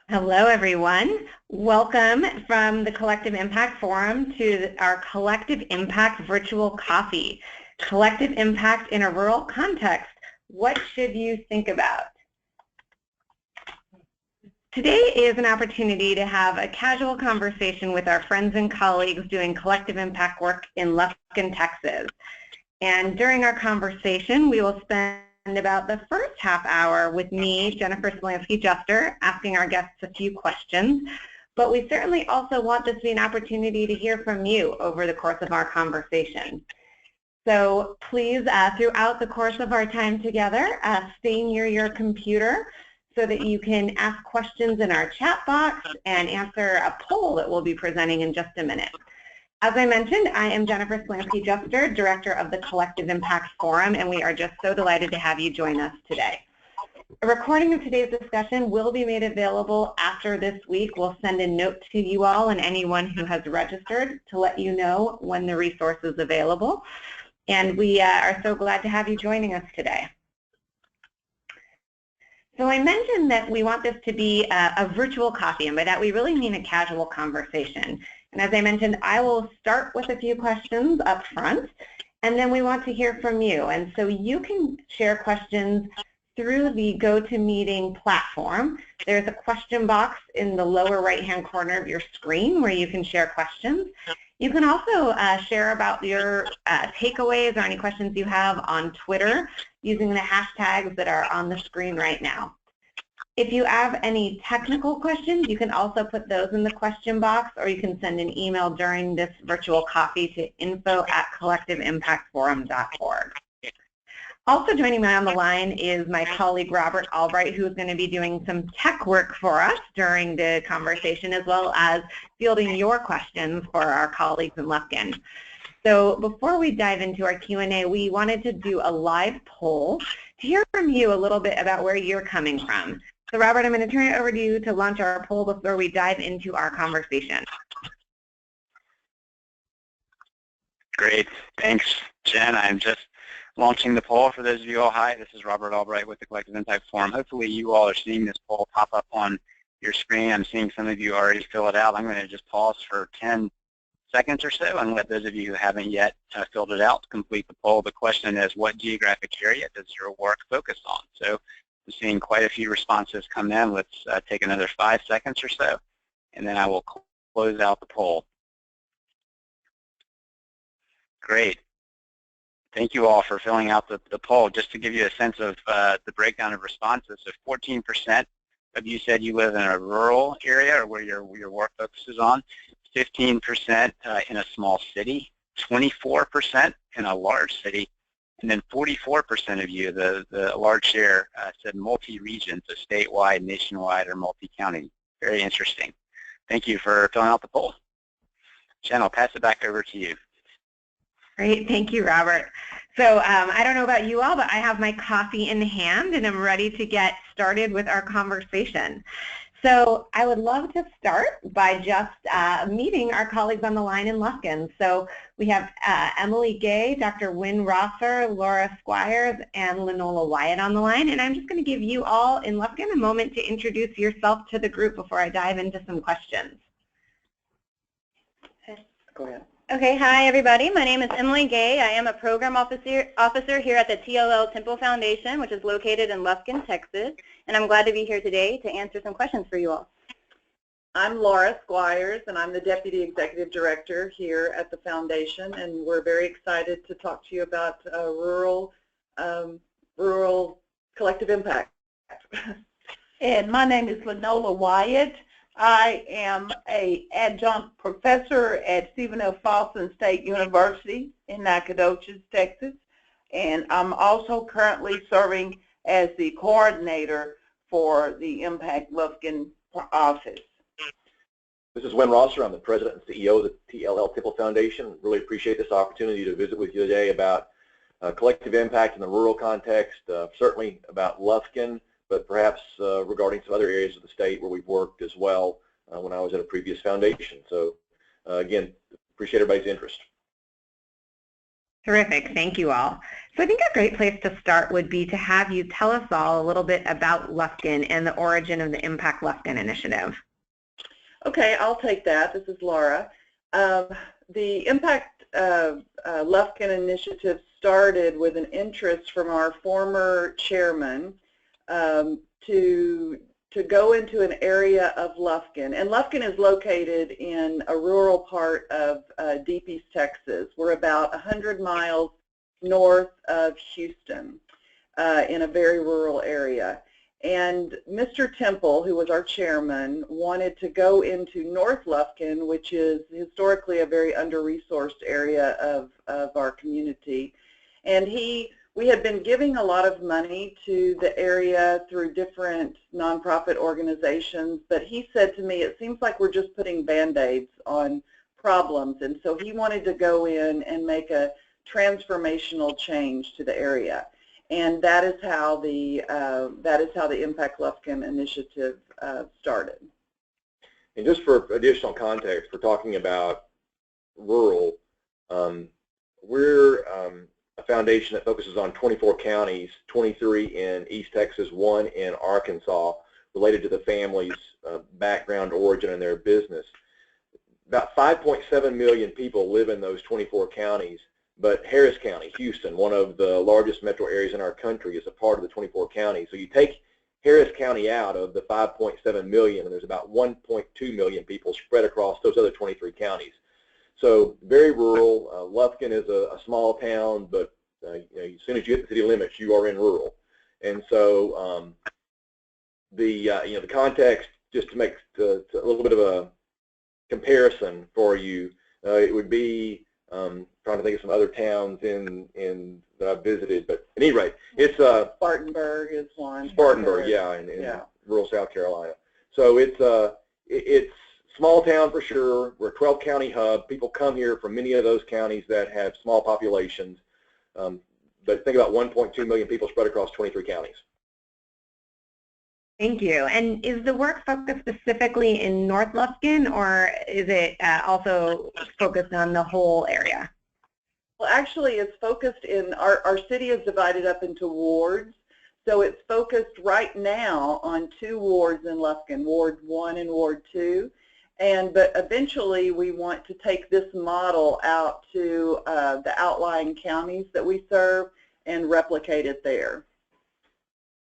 Hello, everyone. Welcome from the Collective Impact Forum to our Collective Impact Virtual Coffee. Collective Impact in a Rural Context. What should you think about? Today is an opportunity to have a casual conversation with our friends and colleagues doing collective impact work in Lufkin, Texas. And during our conversation, we will spend about the first half hour with me, Jennifer Slansky-Juster, asking our guests a few questions. But we certainly also want this to be an opportunity to hear from you over the course of our conversation. So please, throughout the course of our time together, stay near your computer so that you can ask questions in our chat box and answer a poll that we'll be presenting in just a minute. As I mentioned, I am Jennifer Slansky-Juster, Director of the Collective Impact Forum, and we are just so delighted to have you join us today. A recording of today's discussion will be made available after this week. We'll send a note to you all and anyone who has registered to let you know when the resource is available. And we are so glad to have you joining us today. So I mentioned that we want this to be a virtual coffee, and by that we really mean a casual conversation. And as I mentioned, I will start with a few questions up front, and then we want to hear from you. And so you can share questions through the GoToMeeting platform. There's a question box in the lower right-hand corner of your screen where you can share questions. You can also share about your takeaways or any questions you have on Twitter using the hashtags that are on the screen right now. If you have any technical questions, you can also put those in the question box, or you can send an email during this virtual coffee to info@collectiveimpactforum.org. Also joining me on the line is my colleague Robert Albright, who is going to be doing some tech work for us during the conversation, as well as fielding your questions for our colleagues in Lufkin. So before we dive into our Q&A, we wanted to do a live poll to hear from you a little bit about where you're coming from. So Robert, I'm going to turn it over to you to launch our poll before we dive into our conversation. Great. Thanks, Jen. I'm just launching the poll. For those of you all, hi, this is Robert Albright with the Collective Impact Forum. Hopefully you all are seeing this poll pop up on your screen. I'm seeing some of you already fill it out. I'm going to just pause for 10 seconds or so and let those of you who haven't yet filled it out complete the poll. The question is, what geographic area does your work focus on? So I'm seeing quite a few responses come in. Let's take another 5 seconds or so, and then I will close out the poll. Great. Thank you all for filling out the poll. Just to give you a sense of the breakdown of responses, so 14% of you said you live in a rural area or where your work focuses on, 15% in a small city, 24% in a large city, and then 44% of you, the large share, said multi-region, so statewide, nationwide, or multi-county. Very interesting. Thank you for filling out the poll. Jen, I'll pass it back over to you. Great, thank you, Robert. So I don't know about you all, but I have my coffee in hand and I'm ready to get started with our conversation. So I would love to start by just meeting our colleagues on the line in Lufkin. So we have Emily Gay, Dr. Wynn Rosser, Laura Squires, and NOLA Wyatt on the line. And I'm just going to give you all in Lufkin a moment to introduce yourself to the group before I dive into some questions. Go ahead. Okay, hi everybody. My name is Emily Gay. I am a program officer here at the TLL Temple Foundation, which is located in Lufkin, Texas, and I'm glad to be here today to answer some questions for you all. I'm Laura Squires, and I'm the Deputy Executive Director here at the Foundation, and we're very excited to talk to you about rural collective impact. And my name is NOLA Wyatt. I am an adjunct professor at Stephen F. Austin State University in Nacogdoches, Texas, and I'm also currently serving as the coordinator for the Impact Lufkin office. This is Wynn Rosser. I'm the president and CEO of the TLL Temple Foundation. Really appreciate this opportunity to visit with you today about collective impact in the rural context, certainly about Lufkin, but perhaps regarding some other areas of the state where we've worked as well when I was at a previous foundation. So again, appreciate everybody's interest. Terrific. Thank you all. So I think a great place to start would be to have you tell us all a little bit about Lufkin and the origin of the Impact Lufkin initiative. Okay, I'll take that. This is Laura. The Impact Lufkin initiative started with an interest from our former chairman to go into an area of Lufkin. And Lufkin is located in a rural part of Deep East Texas. We're about 100 miles north of Houston in a very rural area. And Mr. Temple, who was our chairman, wanted to go into North Lufkin, which is historically a very under-resourced area of our community. And we had been giving a lot of money to the area through different nonprofit organizations, but he said to me, it seems like we're just putting Band-Aids on problems, and so he wanted to go in and make a transformational change to the area. And that is how the Impact Lufkin initiative started. And just for additional context, we're talking about rural. We're a foundation that focuses on 24 counties, 23 in East Texas, 1 in Arkansas, related to the family's background, origin, and their business. About 5.7 million people live in those 24 counties, but Harris County, Houston, one of the largest metro areas in our country, is a part of the 24 counties. So you take Harris County out of the 5.7 million, and there's about 1.2 million people spread across those other 23 counties. So very rural. Lufkin is a small town, but as soon as you hit the city limits, you are in rural. And so the context, just to make a little bit of a comparison for you, it would be trying to think of some other towns in that I've visited, but at any rate, it's Spartanburg is one. Spartanburg, yeah, in rural South Carolina. So it's small town for sure. We're a 12-county hub. People come here from many of those counties that have small populations. But think about 1.2 million people spread across 23 counties. Thank you. And is the work focused specifically in North Lufkin, or is it also focused on the whole area? Well, actually, it's focused in our city is divided up into wards. So it's focused right now on 2 wards in Lufkin, Ward 1 and Ward 2. But eventually we want to take this model out to the outlying counties that we serve and replicate it there.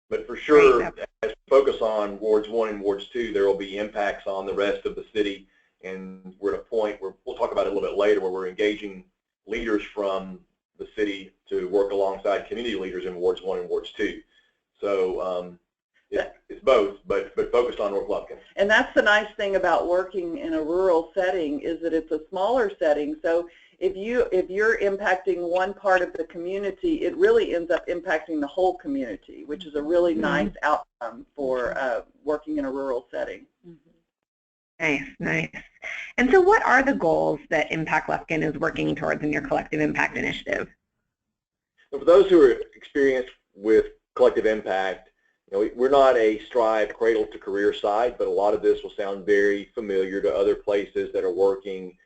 But for sure, as we focus on Wards 1 and Wards 2, there will be impacts on the rest of the city. And we're at a point where we'll talk about it a little bit later, where we're engaging leaders from the city to work alongside community leaders in Wards 1 and Wards 2. So it's both, but focused on North Lufkin. And that's the nice thing about working in a rural setting, is that it's a smaller setting. So if you're impacting one part of the community, it really ends up impacting the whole community, which is a really nice outcome for working in a rural setting. Nice, nice. And so what are the goals that Impact Lufkin is working towards in your collective impact initiative? So for those who are experienced with collective impact, we're not a strive cradle to career side, but a lot of this will sound very familiar to other places that are working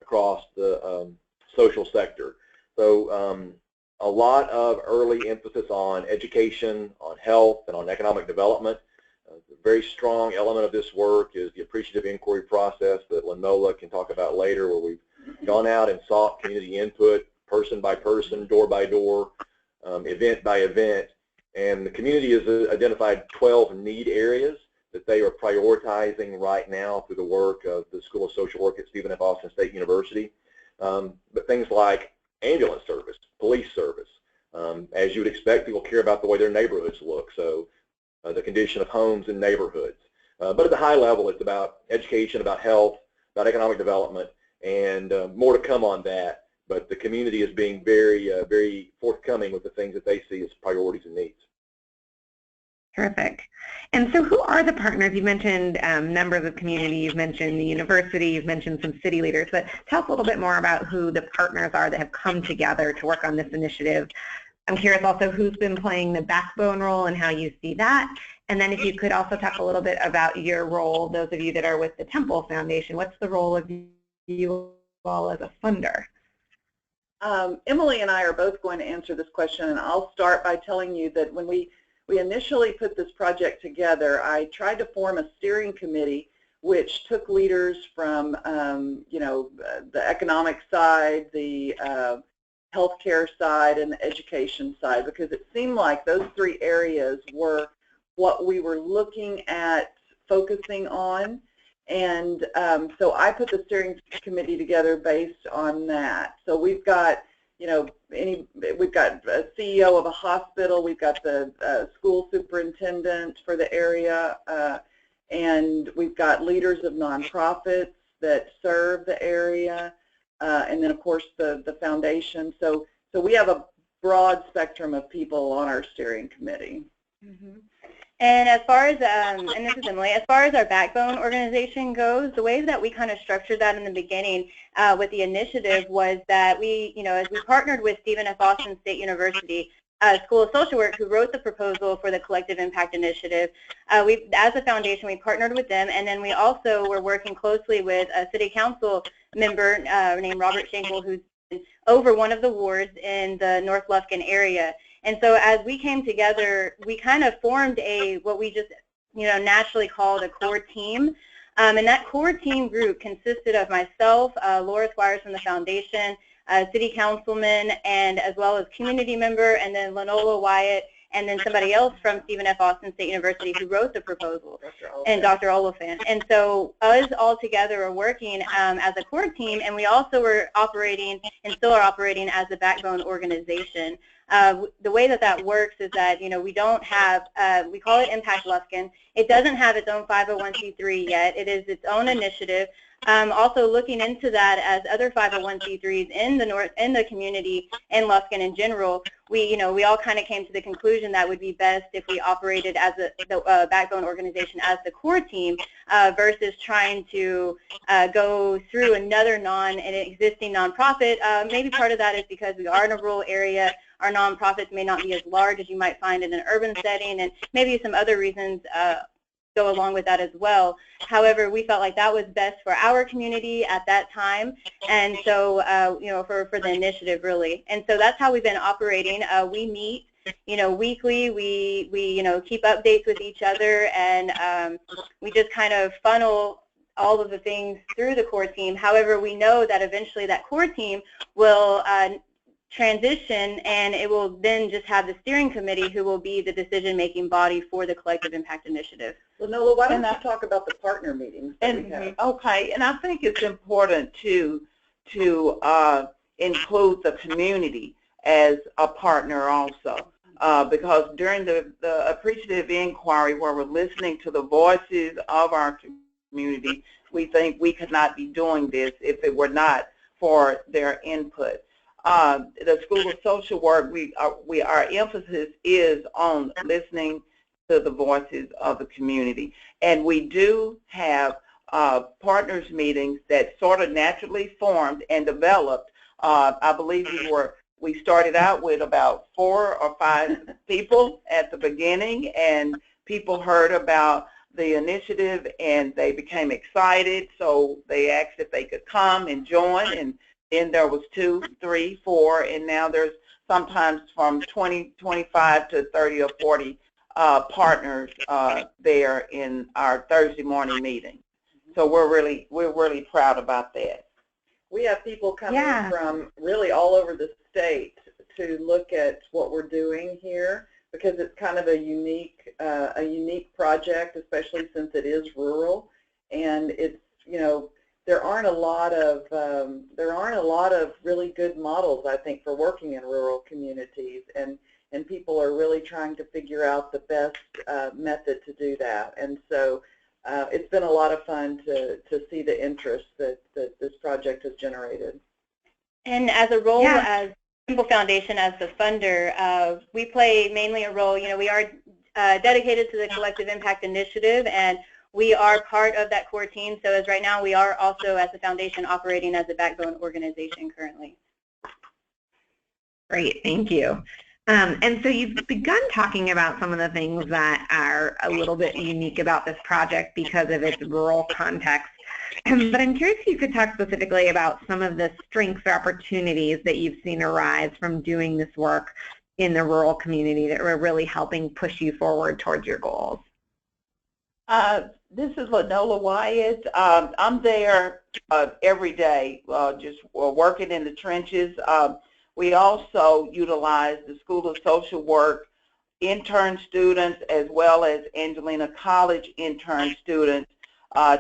across the social sector. So a lot of early emphasis on education, on health, and on economic development. A very strong element of this work is the appreciative inquiry process that NOLA can talk about later, where we've gone out and sought community input, person by person, door by door, event by event. And the community has identified 12 need areas that they are prioritizing right now through the work of the School of Social Work at Stephen F. Austin State University. But things like ambulance service, police service. As you would expect, people care about the way their neighborhoods look, so the condition of homes and neighborhoods. But at the high level, it's about education, about health, about economic development, and more to come on that. But the community is being very, very forthcoming with the things that they see as priorities and needs. Terrific. And so who are the partners? You mentioned members of community, you've mentioned the university, you've mentioned some city leaders, but tell us a little bit more about who the partners are that have come together to work on this initiative. I'm curious also who's been playing the backbone role and how you see that. And then if you could also talk a little bit about your role, those of you that are with the Temple Foundation, what's the role of you all as a funder? Emily and I are both going to answer this question, and I'll start by telling you that when we initially put this project together, I tried to form a steering committee which took leaders from, you know, the economic side, the healthcare side, and the education side, because it seemed like those three areas were what we were looking at focusing on. And so I put the steering committee together based on that. So we've got, you know, we've got a CEO of a hospital, we've got the school superintendent for the area, and we've got leaders of nonprofits that serve the area, and then of course the foundation. So we have a broad spectrum of people on our steering committee. Mm-hmm. And as far as, and this is Emily, as far as our backbone organization goes, the way that we kind of structured that in the beginning with the initiative was that we, you know, as we partnered with Stephen F. Austin State University School of Social Work, who wrote the proposal for the Collective Impact Initiative, as a foundation, we partnered with them, and then we also were working closely with a city council member named Robert Schenkel, who's over one of the wards in the North Lufkin area. And so as we came together, we kind of formed what we just, you know, naturally called a core team. And that core team group consisted of myself, Laura Squires from the foundation, city councilman, and as well as community member, and then NOLA Wyatt, and then somebody else from Stephen F. Austin State University who wrote the proposal, and Dr. Oliphant. And so us all together are working as a core team, and we also were operating and still are operating as a backbone organization. The way that works is that, you know, we don't have, we call it Impact Lufkin. It doesn't have its own 501c3 yet. It is its own initiative. Also looking into that as other 501c3s in the community in Lufkin in general, we all kind of came to the conclusion that would be best if we operated as the backbone organization as the core team versus trying to go through an existing nonprofit. Maybe part of that is because we are in a rural area. Our nonprofits may not be as large as you might find in an urban setting, and maybe some other reasons go along with that as well. However, we felt like that was best for our community at that time, and so you know, for the initiative really. And so that's how we've been operating. We meet, you know, weekly. We you know, keep updates with each other, and we just kind of funnel all of the things through the core team. However, we know that eventually that core team will transition, and it will then just have the steering committee who will be the decision-making body for the Collective Impact Initiative. Well, Nola, why don't you talk about the partner meetings that we have? Okay, and I think it's important to include the community as a partner also, because during the appreciative inquiry where we're listening to the voices of our community, we think we could not be doing this if it were not for their input. The School of Social Work, our emphasis is on listening to the voices of the community. And we do have partners meetings that sort of naturally formed and developed. I believe we started out with about 4 or 5 people at the beginning, and people heard about the initiative and they became excited, so they asked if they could come and join, and then there was 2, 3, 4, and now there's sometimes from 20, 25 to 30 or 40 partners there in our Thursday morning meeting. So we're really proud about that. We have people coming from really all over the state to look at what we're doing here, because it's kind of a unique project, especially since it is rural, and it's, you know, there aren't a lot of really good models, I think, for working in rural communities, and people are really trying to figure out the best method to do that. And so it's been a lot of fun to see the interest that this project has generated. And as a role as Temple Foundation, as the funder, we play mainly a role, you know, we are dedicated to the Collective Impact Initiative, and we are part of that core team. So as right now, we are also, as a foundation, operating as a backbone organization currently. Great, thank you. And so you've begun talking about some of the things that are a little bit unique about this project because of its rural context. But I'm curious if you could talk specifically about some of the strengths or opportunities that you've seen arise from doing this work in the rural community that were really helping push you forward towards your goals. This is NOLA Wyatt. I'm there every day, just working in the trenches. We also utilize the School of Social Work intern students as well as Angelina College intern students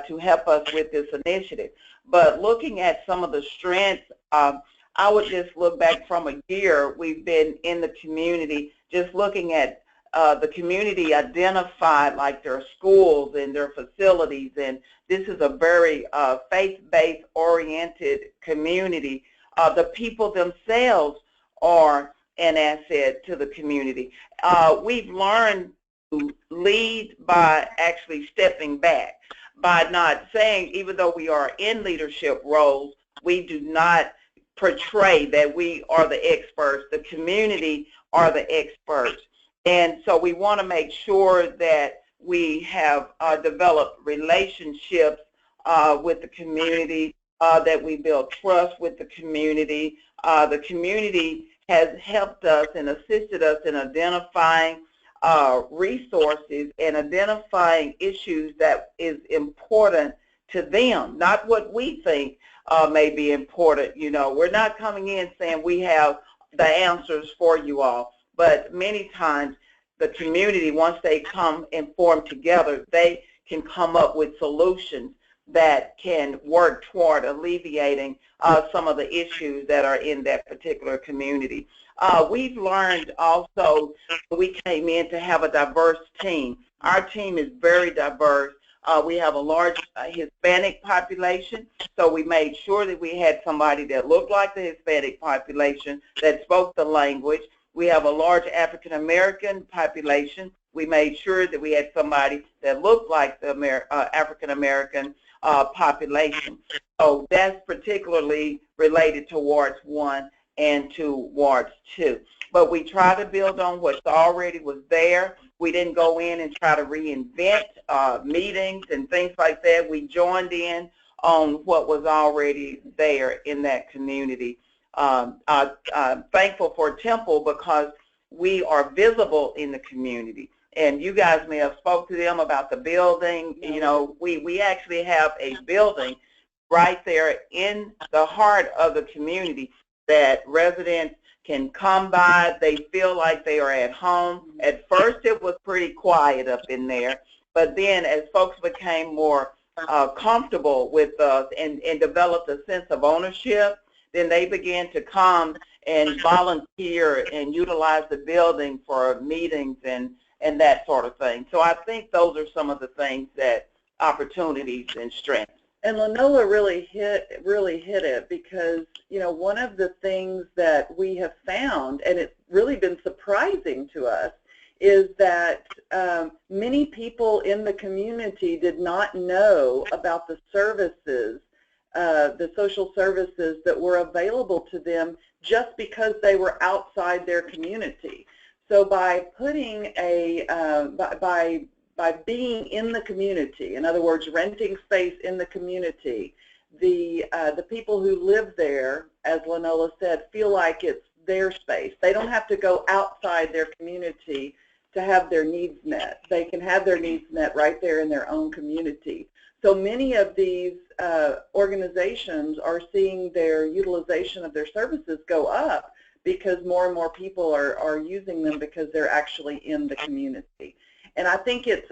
to help us with this initiative. But looking at some of the strengths, I would just look back from a year we've been in the community, just looking at the community identified like their schools and their facilities, and this is a very faith-based oriented community. The people themselves are an asset to the community. We've learned to lead by actually stepping back, by not saying, even though we are in leadership roles, we do not portray that we are the experts. The community are the experts. And so we want to make sure that we have developed relationships with the community, that we build trust with the community. The community has helped us and assisted us in identifying resources and identifying issues that is important to them, not what we think may be important. You know, we're not coming in saying we have the answers for you all. But many times the community, once they come and form together, they can come up with solutions that can work toward alleviating some of the issues that are in that particular community. We've learned also, we came in to have a diverse team. Our team is very diverse. We have a large Hispanic population, so we made sure that we had somebody that looked like the Hispanic population, that spoke the language. We have a large African American population. We made sure that we had somebody that looked like the African American population. So that's particularly related to Wards 1 and to Wards 2. But we try to build on what's already was there. We didn't go in and try to reinvent meetings and things like that. We joined in on what was already there in that community. I'm thankful for Temple because we are visible in the community. And you guys may have spoke to them about the building. You know, we actually have a building right there in the heart of the community that residents can come by. They feel like they are at home. At first it was pretty quiet up in there, but then as folks became more comfortable with us and developed a sense of ownership, then they began to come and volunteer and utilize the building for meetings and that sort of thing. So I think those are some of the things that opportunities and strengths. And NOLA really hit it because, you know, one of the things that we have found, and it's really been surprising to us, is that many people in the community did not know about the services, the social services that were available to them just because they were outside their community. So by putting by being in the community, in other words, renting space in the community, the people who live there, as NOLA said, feel like it's their space. They don't have to go outside their community to have their needs met. They can have their needs met right there in their own community. So many of these organizations are seeing their utilization of their services go up because more and more people are using them because they're actually in the community. And I think it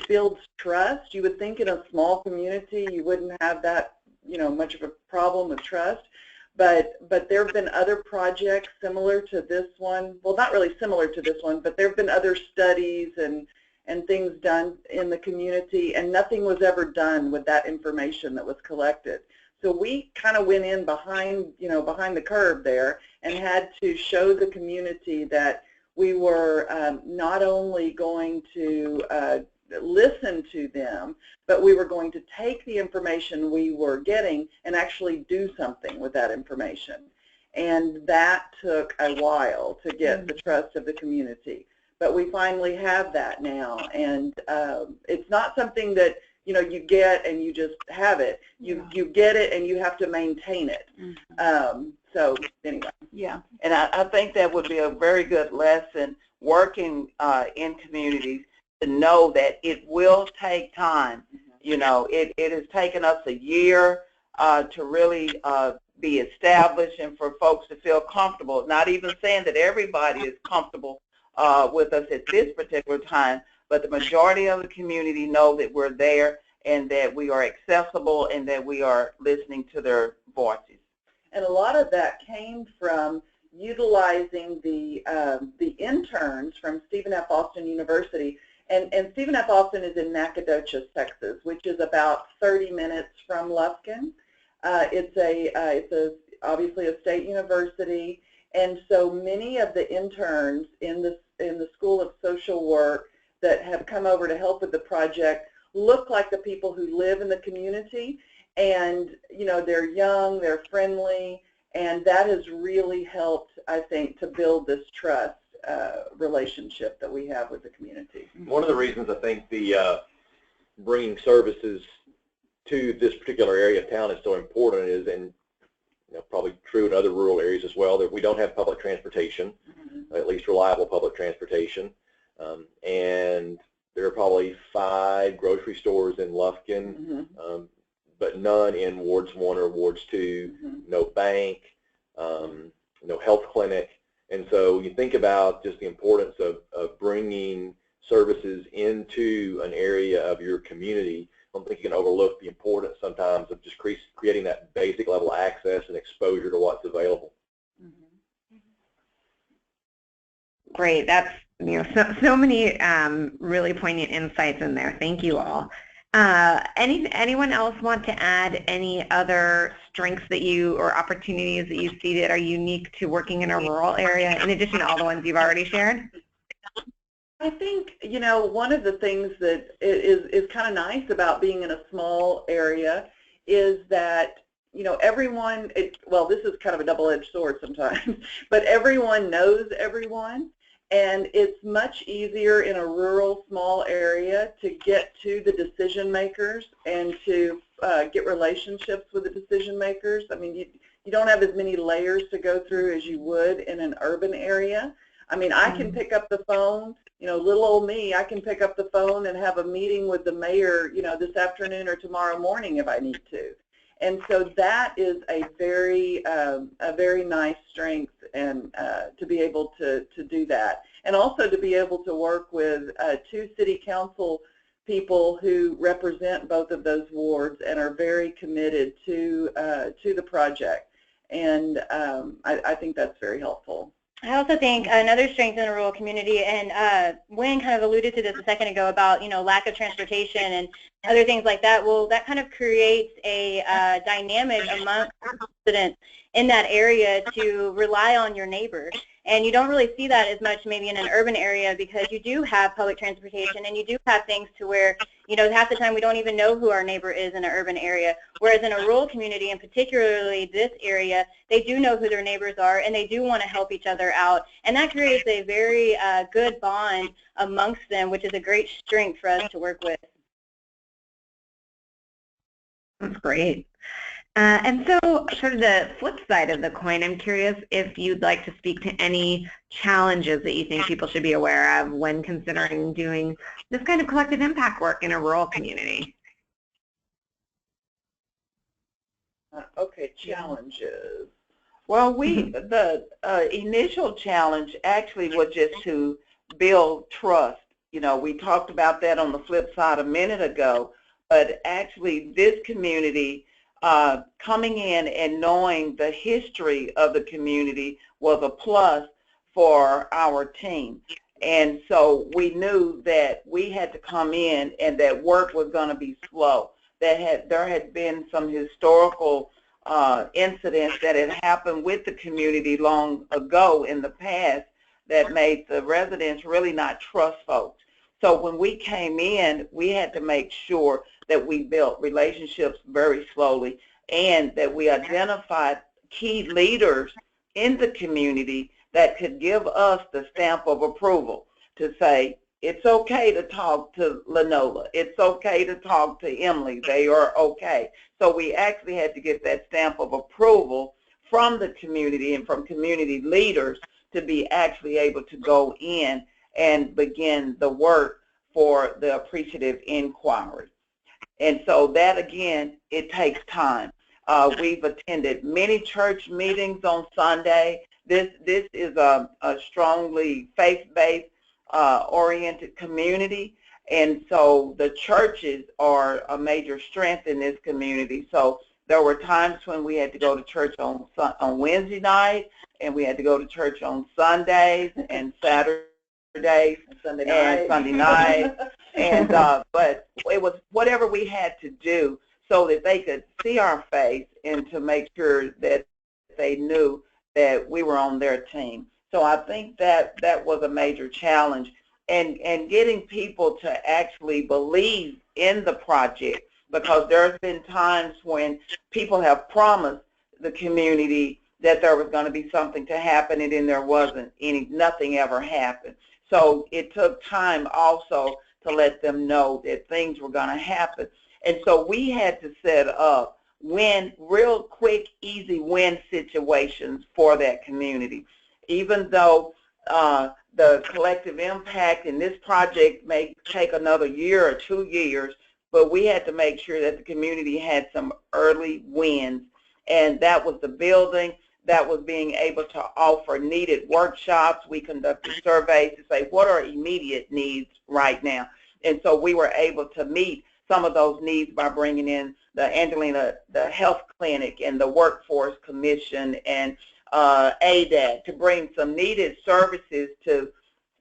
builds trust. You would think in a small community you wouldn't have that, you know, much of a problem with trust. But there have been other projects similar to this one. Well, not really similar to this one, but there have been other studies and things done in the community, and nothing was ever done with that information that was collected. So we kind of went in behind the curve there and had to show the community that we were not only going to listen to them, but we were going to take the information we were getting and actually do something with that information. And that took a while to get the trust of the community. But we finally have that now, and it's not something that you know, you get and you just have it. You get it and you have to maintain it. So anyway. Yeah, and I think that would be a very good lesson working in communities to know that it will take time. You know, it has taken us a year to really be established and for folks to feel comfortable. Not even saying that everybody is comfortable with us at this particular time, but the majority of the community know that we're there and that we are accessible and that we are listening to their voices. And a lot of that came from utilizing the interns from Stephen F. Austin University. And Stephen F. Austin is in Nacogdoches, Texas, which is about 30 minutes from Lufkin. It's obviously a state university, and so many of the interns in the School of Social Work that have come over to help with the project look like the people who live in the community. And, you know, they're young, they're friendly, and that has really helped, I think, to build this trust relationship that we have with the community. One of the reasons I think the bringing services to this particular area of town is so important is, and you know, probably true in other rural areas as well, that we don't have public transportation, at least reliable public transportation, and there are probably 5 grocery stores in Lufkin, but none in Wards 1 or Wards 2, no bank, no health clinic. And so you think about just the importance of bringing services into an area of your community. I don't think you can overlook the importance sometimes of just creating that basic level of access and exposure to what's available. Great. That's, you know, so many really poignant insights in there. Thank you all. Anyone else want to add any other strengths that you, or opportunities that you see that are unique to working in a rural area, in addition to all the ones you've already shared? I think, you know, one of the things that is kind of nice about being in a small area is that, you know, everyone, well, this is kind of a double-edged sword sometimes, but everyone knows everyone. And it's much easier in a rural, small area to get to the decision makers and to get relationships with the decision makers. I mean, you don't have as many layers to go through as you would in an urban area. I mean, I can pick up the phone, you know, little old me, I can pick up the phone and have a meeting with the mayor, you know, this afternoon or tomorrow morning if I need to. And so that is a very nice strength, and to be able to do that. And also to be able to work with 2 city council people who represent both of those wards and are very committed to the project. And I think that's very helpful. I also think another strength in a rural community, and Wynn kind of alluded to this a second ago about, you know, lack of transportation and other things like that. Well, that kind of creates a dynamic among residents in that area to rely on your neighbor. And you don't really see that as much maybe in an urban area, because you do have public transportation and you do have things to where, you know, half the time we don't even know who our neighbor is in an urban area. Whereas in a rural community, and particularly this area, they do know who their neighbors are and they do want to help each other out. And that creates a very good bond amongst them, which is a great strength for us to work with. That's great. And so sort of the flip side of the coin, I'm curious if you'd like to speak to any challenges that you think people should be aware of when considering doing this kind of collective impact work in a rural community. Okay, challenges. Well, the initial challenge actually was just to build trust. You know, we talked about that on the flip side a minute ago, but actually this community coming in and knowing the history of the community was a plus for our team. And so we knew that we had to come in and that work was going to be slow. There had been some historical incidents that had happened with the community long ago in the past that made the residents really not trust folks. So when we came in, we had to make sure that we built relationships very slowly and that we identified key leaders in the community that could give us the stamp of approval to say, It's okay to talk to Lenola. It's okay to talk to Emily. They are okay. So we actually had to get that stamp of approval from the community and from community leaders to be actually able to go in and begin the work for the appreciative inquiry. And so that, again, it takes time. We've attended many church meetings on Sunday. This is a strongly faith-based oriented community, and so the churches are a major strength in this community. So there were times when we had to go to church on Wednesday night, and we had to go to church on Sundays and Saturdays and Sunday night. And but it was whatever we had to do so that they could see our face and to make sure that they knew that we were on their team. So I think that was a major challenge, and getting people to actually believe in the project, because there's been times when people have promised the community that there was going to be something to happen, and then there wasn't nothing ever happened. So it took time also to let them know that things were going to happen. And so we had to set up real quick, easy win situations for that community. Even though the collective impact in this project may take another year or 2 years, but we had to make sure that the community had some early wins. And that was the building, that was being able to offer needed workshops. We conducted surveys to say, what are immediate needs right now? And so we were able to meet some of those needs by bringing in the Angelina, the health clinic, and the workforce commission, and ADAC, to bring some needed services to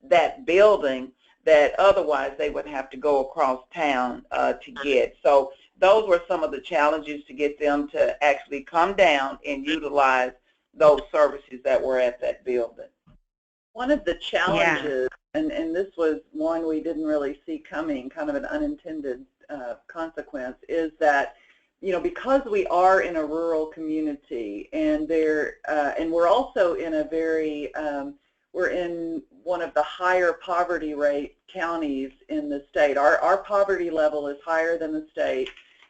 that building that otherwise they would have to go across town to get. So those were some of the challenges to get them to actually come down and utilize those services that were at that building. One of the challenges, and this was one we didn't really see coming, kind of an unintended consequence, is that, you know, because we are in a rural community, and we're also in a very, we're in one of the higher poverty rate counties in the state. Our poverty level is higher than the state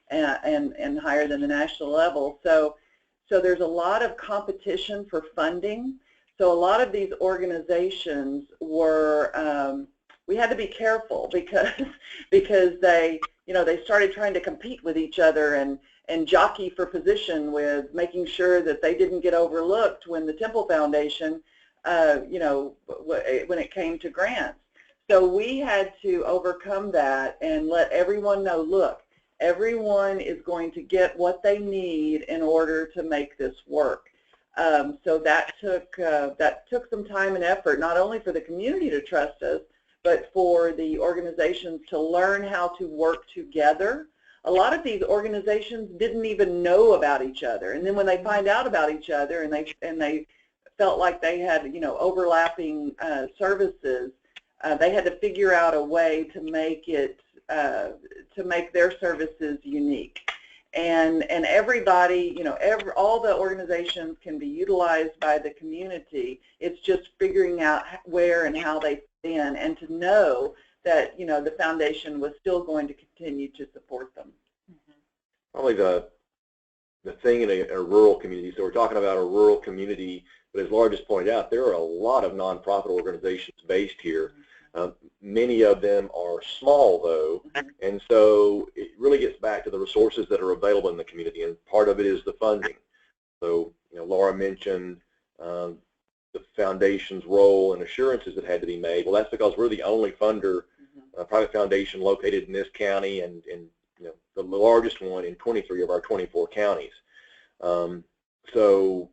and higher than the national level. So there's a lot of competition for funding. So a lot of these organizations were, we had to be careful because they, you know, they started trying to compete with each other and jockey for position with making sure that they didn't get overlooked when the Temple Foundation, you know, when it came to grants. So we had to overcome that and let everyone know, look, everyone is going to get what they need in order to make this work. So that took some time and effort, not only for the community to trust us, but for the organizations to learn how to work together. A lot of these organizations didn't even know about each other, and then when they find out about each other and they felt like they had, you know, overlapping services, they had to figure out a way to make it to make their services unique. And everybody, you know, all the organizations can be utilized by the community. It's just figuring out where and how they fit in, and to know that, you know, the foundation was still going to continue to support them. Probably the thing in a rural community, so we're talking about a rural community, but as Laura just pointed out, there are a lot of nonprofit organizations based here. Many of them are small, though, and so it really gets back to the resources that are available in the community, and part of it is the funding. So, you know, Laura mentioned the foundation's role and assurances that had to be made. Well, that's because we're the only funder, private foundation located in this county, and you know, the largest one in 23 of our 24 counties. So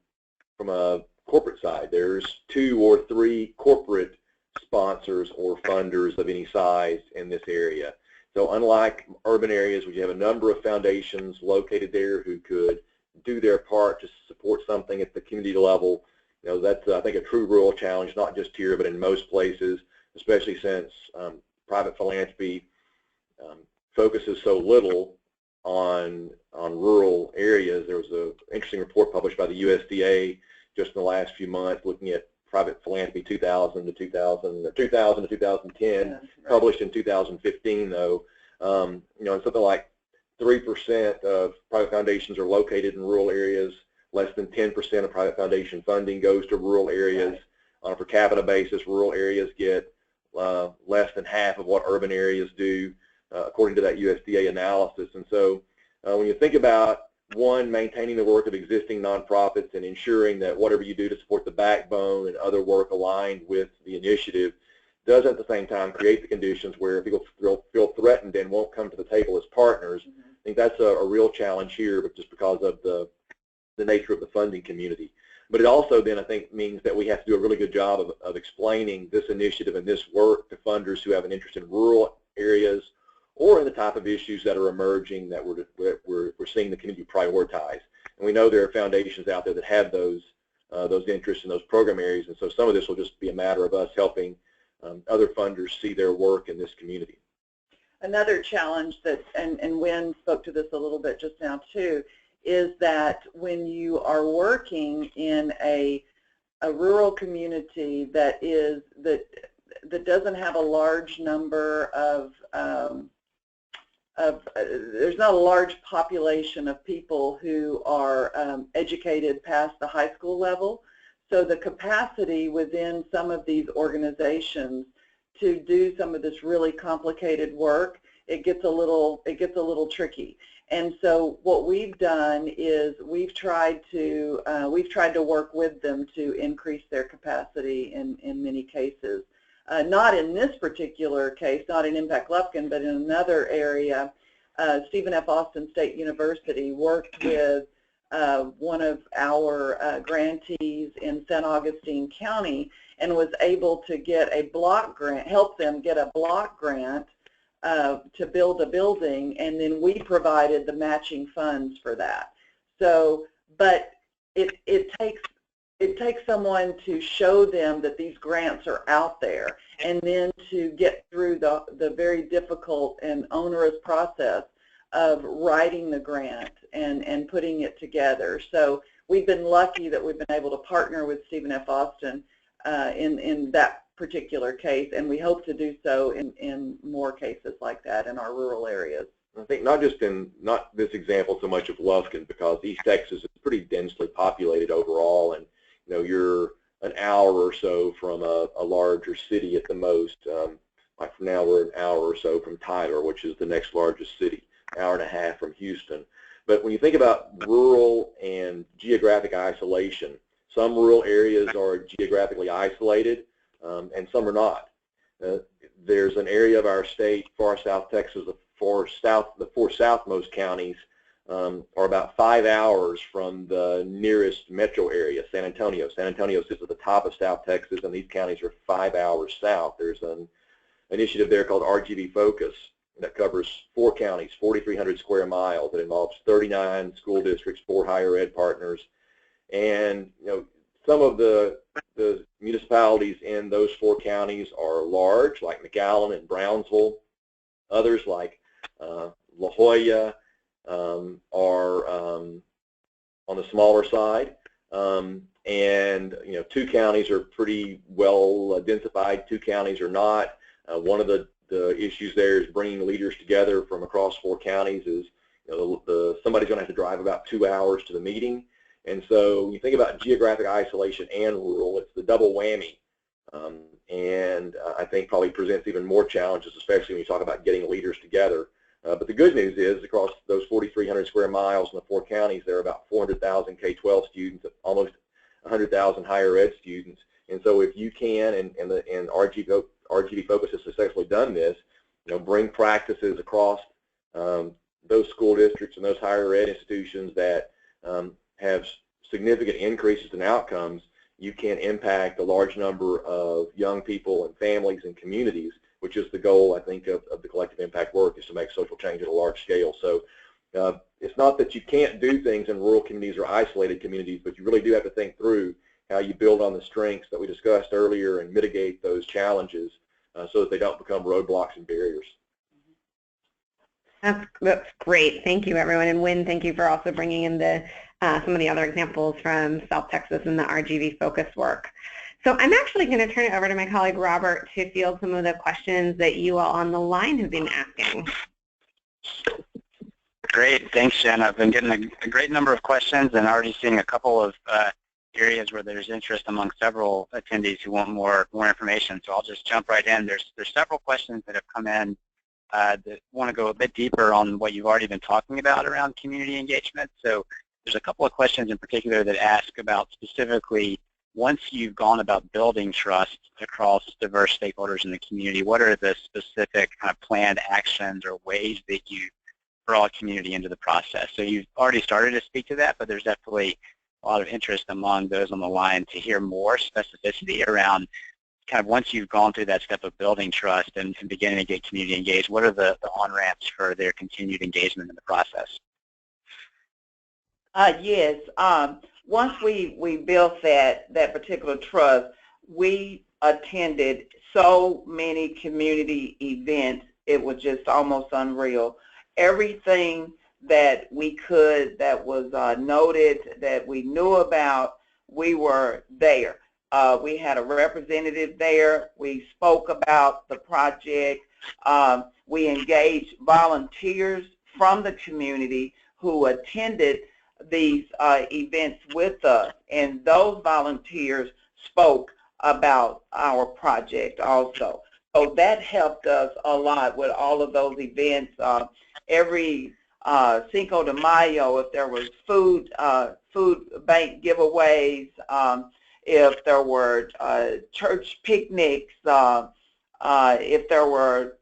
from a corporate side, there's 2 or 3 corporate sponsors or funders of any size in this area. So unlike urban areas where you have a number of foundations located there who could do their part to support something at the community level, you know, that's I think a true rural challenge, not just here but in most places, especially since private philanthropy focuses so little on rural areas. There was an interesting report published by the USDA just in the last few months looking at Private Philanthropy 2000 to 2010, published in 2015 though. You know, and something like 3% of private foundations are located in rural areas. Less than 10% of private foundation funding goes to rural areas. Right. On a per capita basis, rural areas get less than half of what urban areas do, according to that USDA analysis. And so when you think about, one, maintaining the work of existing nonprofits and ensuring that whatever you do to support the backbone and other work aligned with the initiative does at the same time create the conditions where people feel threatened and won't come to the table as partners. I think that's a real challenge here, but just because of the nature of the funding community. But it also then, I think, means that we have to do a really good job of explaining this initiative and this work to funders who have an interest in rural areas or in the type of issues that are emerging that we're seeing the community prioritize. And we know there are foundations out there that have those interests in those program areas, and so some of this will just be a matter of us helping other funders see their work in this community. Another challenge that, and Wynn spoke to this a little bit just now too, is that when you are working in a rural community that doesn't have a large number of there's not a large population of people who are educated past the high school level, so the capacity within some of these organizations to do some of this really complicated work, it gets a little tricky. And so what we've done is we've tried to work with them to increase their capacity in many cases. Not in this particular case, not in Impact Lufkin, but in another area. Stephen F. Austin State University worked with one of our grantees in San Augustine County and was able to get a block grant, help them get a block grant to build a building, and then we provided the matching funds for that. So, but it takes someone to show them that these grants are out there, and then to get through the very difficult and onerous process of writing the grant and putting it together. So we've been lucky that we've been able to partner with Stephen F. Austin in that particular case, and we hope to do so in more cases like that in our rural areas. I think not this example so much of Lufkin, because East Texas is pretty densely populated overall, and you know, you're an hour or so from a larger city at the most. Like from now, we're an hour or so from Tyler, which is the next largest city, an hour and a half from Houston. But when you think about rural and geographic isolation, some rural areas are geographically isolated, and some are not. There's an area of our state, far South Texas, the four southmost counties are about 5 hours from the nearest metro area, San Antonio. San Antonio sits at the top of South Texas, and these counties are 5 hours south. There's an initiative there called RGV Focus that covers 4 counties, 4,300 square miles. That involves 39 school districts, 4 higher ed partners, and you know, some of the municipalities in those 4 counties are large, like McAllen and Brownsville. Others, like La Jolla, are on the smaller side, and you know, 2 counties are pretty well densified, 2 counties are not. One of the issues there is bringing leaders together from across 4 counties. Is you know, somebody's going to have to drive about 2 hours to the meeting, and so when you think about geographic isolation and rural, it's the double whammy, and I think probably presents even more challenges, especially when you talk about getting leaders together. But the good news is, across those 4,300 square miles in the 4 counties, there are about 400,000 K-12 students, almost 100,000 higher ed students. And so if you can, and RGV Focus has successfully done this, you know, bring practices across those school districts and those higher ed institutions that have significant increases in outcomes, you can impact a large number of young people and families and communities, which is the goal, I think, of the collective impact work, is to make social change at a large scale. So it's not that you can't do things in rural communities or isolated communities, but you really do have to think through how you build on the strengths that we discussed earlier and mitigate those challenges so that they don't become roadblocks and barriers. That's great. Thank you, everyone. And Wynn, thank you for also bringing in some of the other examples from South Texas and the RGV Focus work. So I'm actually going to turn it over to my colleague Robert to field some of the questions that you all on the line have been asking. Great, thanks, Jen. I've been getting a great number of questions and already seeing a couple of areas where there's interest among several attendees who want more information. So I'll just jump right in. There's several questions that have come in that want to go a bit deeper on what you've already been talking about around community engagement. So there's a couple of questions in particular that ask about specifically, once you've gone about building trust across diverse stakeholders in the community, what are the specific kind of planned actions or ways that you draw community into the process? So you've already started to speak to that, but there's definitely a lot of interest among those on the line to hear more specificity around kind of once you've gone through that step of building trust and beginning to get community engaged, what are the on-ramps for their continued engagement in the process? Yes. Once we built that particular trust, we attended so many community events, it was just almost unreal. Everything that we could, that was noted, that we knew about, we were there. We had a representative there. We spoke about the project. We engaged volunteers from the community who attended these events with us, and those volunteers spoke about our project also. So that helped us a lot with all of those events. Every Cinco de Mayo, if there was food bank giveaways, if there were church picnics, if there were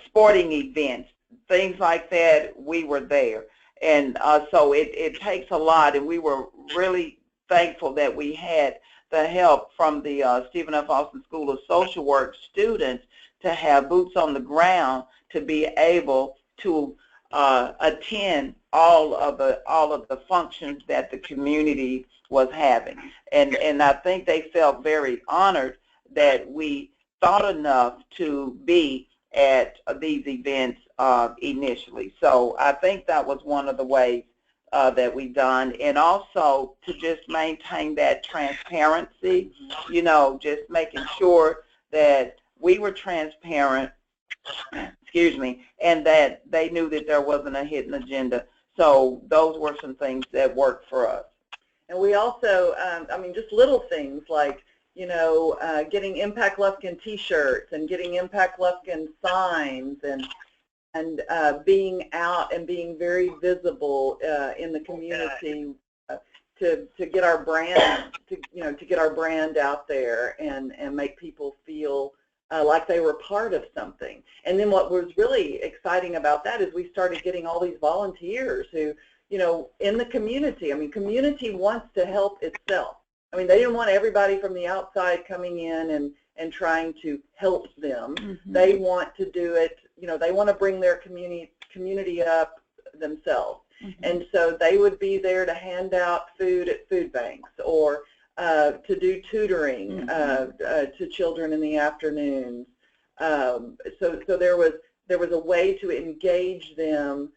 sporting events, things like that, we were there. And so it takes a lot, and we were really thankful that we had the help from the Stephen F. Austin School of Social Work students to have boots on the ground to be able to attend all of the functions that the community was having. And I think they felt very honored that we thought enough to be at these events initially. So I think that was one of the ways that we've done, and also to just maintain that transparency, you know, just making sure that we were transparent, excuse me, and that they knew that there wasn't a hidden agenda. So those were some things that worked for us. And we also, I mean, just little things like, you know, getting Impact Lufkin T-shirts and getting Impact Lufkin signs, and being out and being very visible in the community to get our brand, to get our brand out there and make people feel like they were part of something. And then what was really exciting about that is we started getting all these volunteers who, you know, in the community. I mean, community wants to help itself. I mean, they didn't want everybody from the outside coming in and trying to help them. Mm-hmm. They want to do it, you know, they want to bring their community up themselves. Mm-hmm. And so they would be there to hand out food at food banks, or to do tutoring to children in the afternoons. So there was a way to engage them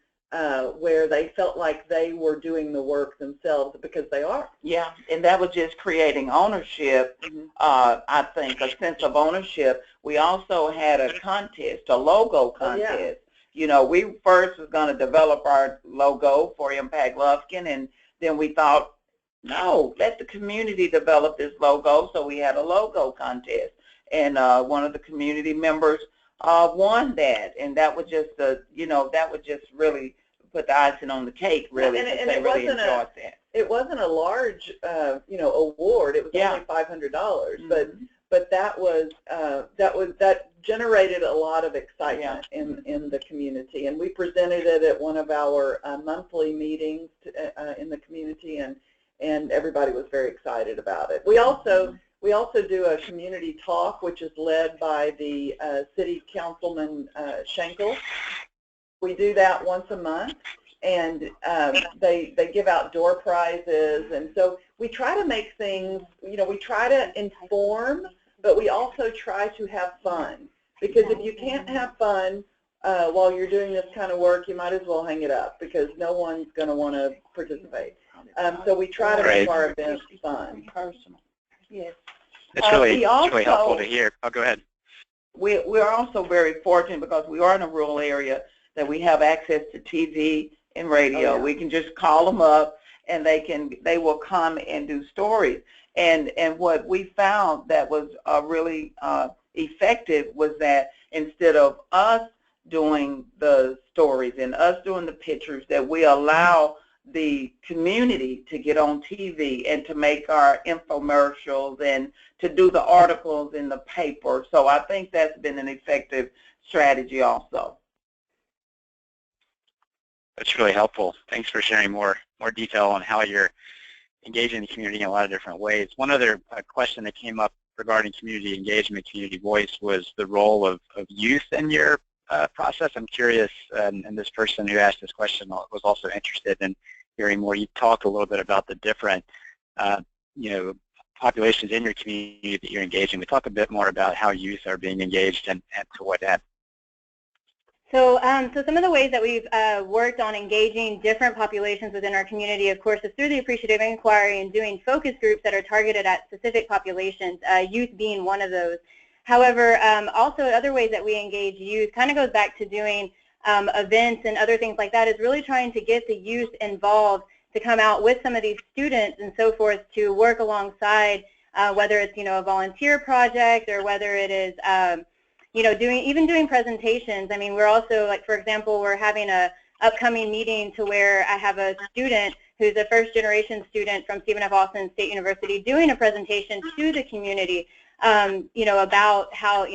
where they felt like they were doing the work themselves, because they are. Yeah, and that was just creating ownership, I think, a sense of ownership. We also had a contest, a logo contest. Oh, yeah. You know, we first was going to develop our logo for Impact Lufkin, and then we thought, no, let the community develop this logo, so we had a logo contest. And one of the community members won that, and that was just that would just really put the icing on the cake, really, and they really enjoyed that. It wasn't a large, award. It was only $500, but that generated a lot of excitement in the community, and we presented it at one of our monthly meetings in the community, and everybody was very excited about it. We also do a community talk, which is led by the city councilman Schenkel. We do that once a month, and they give out door prizes, and so we try to make things, we try to inform, but we also try to have fun, because if you can't have fun while you're doing this kind of work, you might as well hang it up, because no one's going to want to participate. So we try to make our events fun. Personal. Yes. It's really helpful to hear. Oh, go ahead. We're also very fortunate because we are in a rural area that we have access to TV and radio. Oh, yeah. We can just call them up and they will come and do stories. And what we found that was really effective was that instead of us doing the stories and us doing the pictures, that we allow the community to get on TV and to make our infomercials and to do the articles in the paper. So I think that's been an effective strategy also. That's really helpful. Thanks for sharing more detail on how you're engaging the community in a lot of different ways. One other question that came up regarding community engagement, community voice, was the role of youth in your process. I'm curious, and this person who asked this question was also interested in hearing more. You talked a little bit about the different, populations in your community that you're engaging. We talk a bit more about how youth are being engaged and to what end. So some of the ways that we've worked on engaging different populations within our community, of course, is through the appreciative inquiry and doing focus groups that are targeted at specific populations, youth being one of those. However, also other ways that we engage youth kind of goes back to doing events and other things like that, is really trying to get the youth involved to come out with some of these students and so forth to work alongside, whether it's, a volunteer project or whether it is, doing presentations. I mean, we're also, like, for example, we're having a upcoming meeting to where I have a student who's a first-generation student from Stephen F. Austin State University doing a presentation to the community, about how,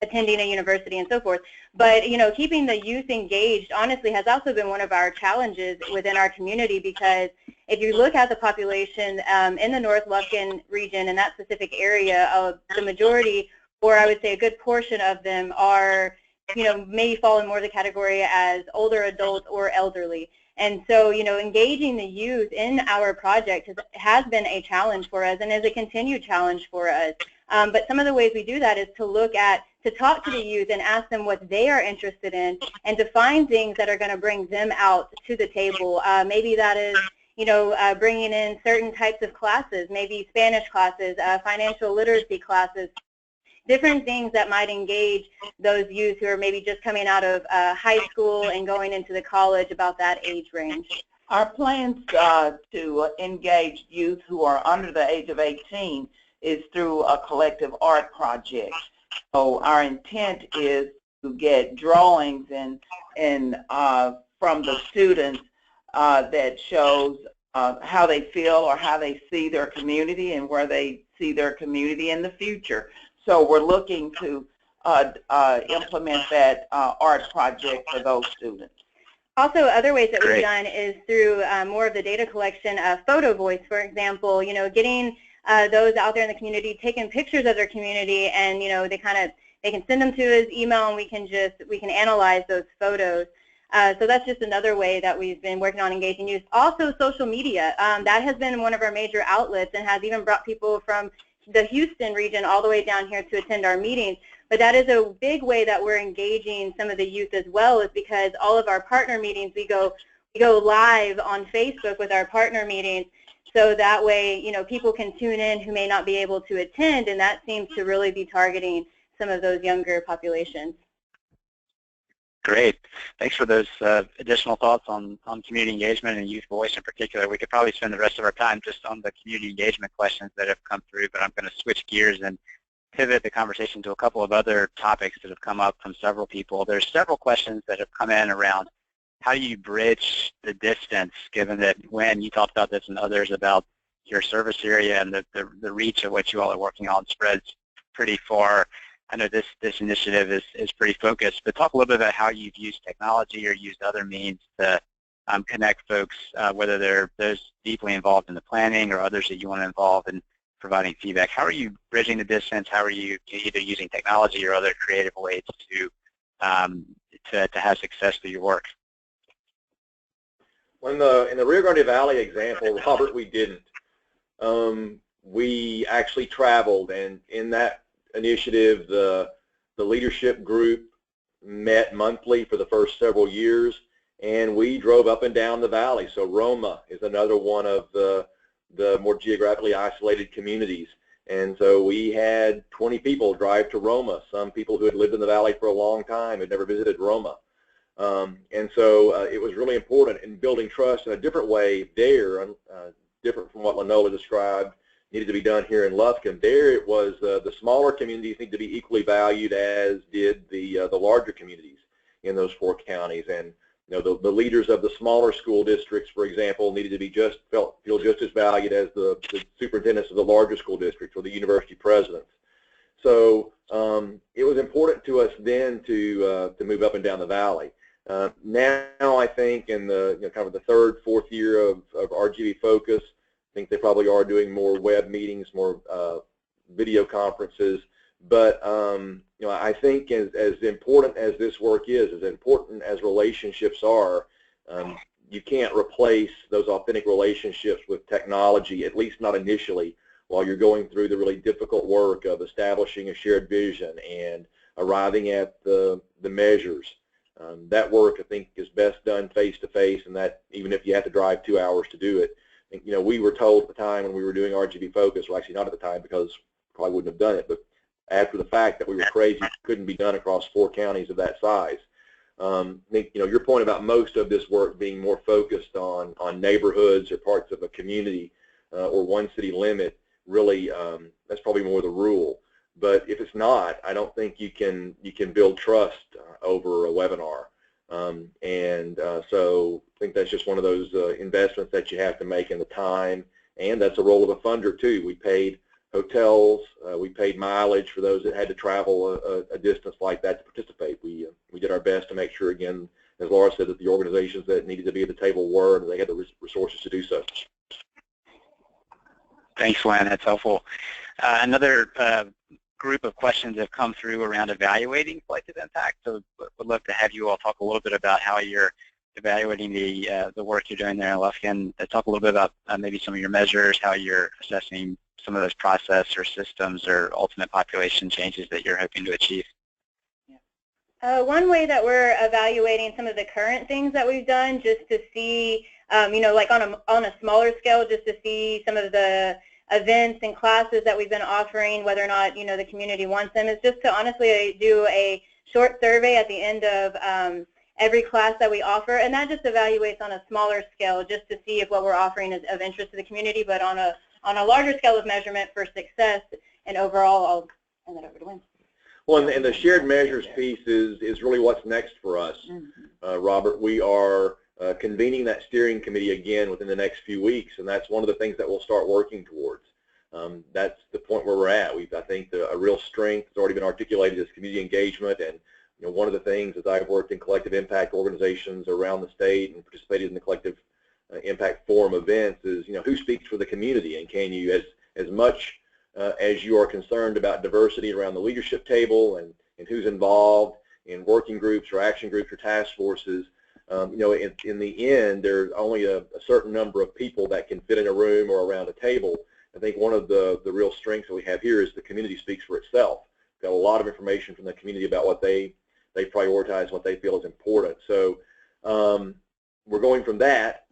attending a university and so forth. But, keeping the youth engaged, honestly, has also been one of our challenges within our community, because if you look at the population in the North Lufkin region, in that specific area, the majority, or I would say a good portion of them, are, maybe fall in more of the category as older adults or elderly. And so, engaging the youth in our project has been a challenge for us and is a continued challenge for us. But some of the ways we do that is to talk to the youth and ask them what they are interested in, and to find things that are going to bring them out to the table. Maybe that is, bringing in certain types of classes, maybe Spanish classes, financial literacy classes, different things that might engage those youth who are maybe just coming out of high school and going into the college, about that age range. Our plans to engage youth who are under the age of 18 is through a collective art project. So our intent is to get drawings and from the students that shows how they feel or how they see their community and where they see their community in the future. So we're looking to implement that art project for those students. Also, other ways that we've done is through more of the data collection of photo voice, for example, getting those out there in the community, taking pictures of their community, and they can send them to his email, and we can analyze those photos. So that's just another way that we've been working on engaging youth. Also, social media, that has been one of our major outlets and has even brought people from the Houston region all the way down here to attend our meetings. But that is a big way that we're engaging some of the youth as well, is because all of our partner meetings, we go live on Facebook with our partner meetings. So that way, people can tune in who may not be able to attend, and that seems to really be targeting some of those younger populations. Great. Thanks for those additional thoughts on community engagement and youth voice in particular. We could probably spend the rest of our time just on the community engagement questions that have come through, but I'm going to switch gears and pivot the conversation to a couple of other topics that have come up from several people. There's several questions that have come in around how you bridge the distance, given that when you talked about this and others about your service area and the reach of what you all are working on spreads pretty far. I know this initiative is pretty focused, but talk a little bit about how you've used technology or used other means to connect folks, whether they're those deeply involved in the planning or others that you want to involve in providing feedback. How are you bridging the distance? How are you either using technology or other creative ways to have success through your work? In the Rio Grande Valley example, Robert, we didn't. We actually traveled, and in that initiative, the leadership group met monthly for the first several years, and we drove up and down the valley. So Roma is another one of the more geographically isolated communities, And so we had 20 people drive to Roma, some people who had lived in the valley for a long time, had never visited Roma. And so it was really important in building trust in a different way there, different from what NOLA described needed to be done here in Lufkin. There it was the smaller communities need to be equally valued as did the larger communities in those 4 counties. And the leaders of the smaller school districts, for example, needed to be feel just as valued as the superintendents of the larger school districts or the university presidents. So it was important to us then to move up and down the valley. Now I think in the kind of the 3rd, 4th year of RGV Focus, I think they probably are doing more web meetings, more video conferences. But I think as important as this work is, as important as relationships are, you can't replace those authentic relationships with technology, at least not initially, while you're going through the really difficult work of establishing a shared vision and arriving at the measures. That work, I think, is best done face-to-face, and that even if you have to drive 2 hours to do it. We were told at the time when we were doing RGV Focus, well, actually not at the time because probably wouldn't have done it, but after the fact that we were crazy, it couldn't be done across 4 counties of that size. I think, your point about most of this work being more focused on neighborhoods or parts of a community or one city limit, really, that's probably more the rule. But if it's not, I don't think you can build trust over a webinar. So I think that's just one of those investments that you have to make in the time, and that's a role of a funder too. We paid hotels, we paid mileage for those that had to travel a distance like that to participate. We did our best to make sure, again, as Laura said, that the organizations that needed to be at the table were, and they had the resources to do so. Thanks, Len. That's helpful. Another group of questions have come through around evaluating collective impact. So would love to have you all talk a little bit about how you're evaluating the work you're doing there in Lufkin. Talk a little bit about maybe some of your measures, how you're assessing some of those process or systems or ultimate population changes that you're hoping to achieve. One way that we're evaluating some of the current things that we've done, just to see, like on a smaller scale, just to see some of the events and classes that we've been offering, whether or not the community wants them, is just to honestly do a short survey at the end of every class that we offer, and that just evaluates on a smaller scale, just to see if what we're offering is of interest to the community. But on a larger scale of measurement for success and overall, I'll hand that over to Wynn. Well, and the shared measures piece is really what's next for us, Robert. We are convening that steering committee again within the next few weeks, and that's one of the things that we'll start working towards. That's the point where we're at. I think a real strength has already been articulated as community engagement, and one of the things as I've worked in collective impact organizations around the state and participated in the collective impact forum events is, who speaks for the community, and can you, as much as you are concerned about diversity around the leadership table and who's involved in working groups or action groups or task forces, in the end, there's only a certain number of people that can fit in a room or around a table. I think one of the real strengths that we have here is the community speaks for itself. We've got a lot of information from the community about what they prioritize, what they feel is important. So we're going from that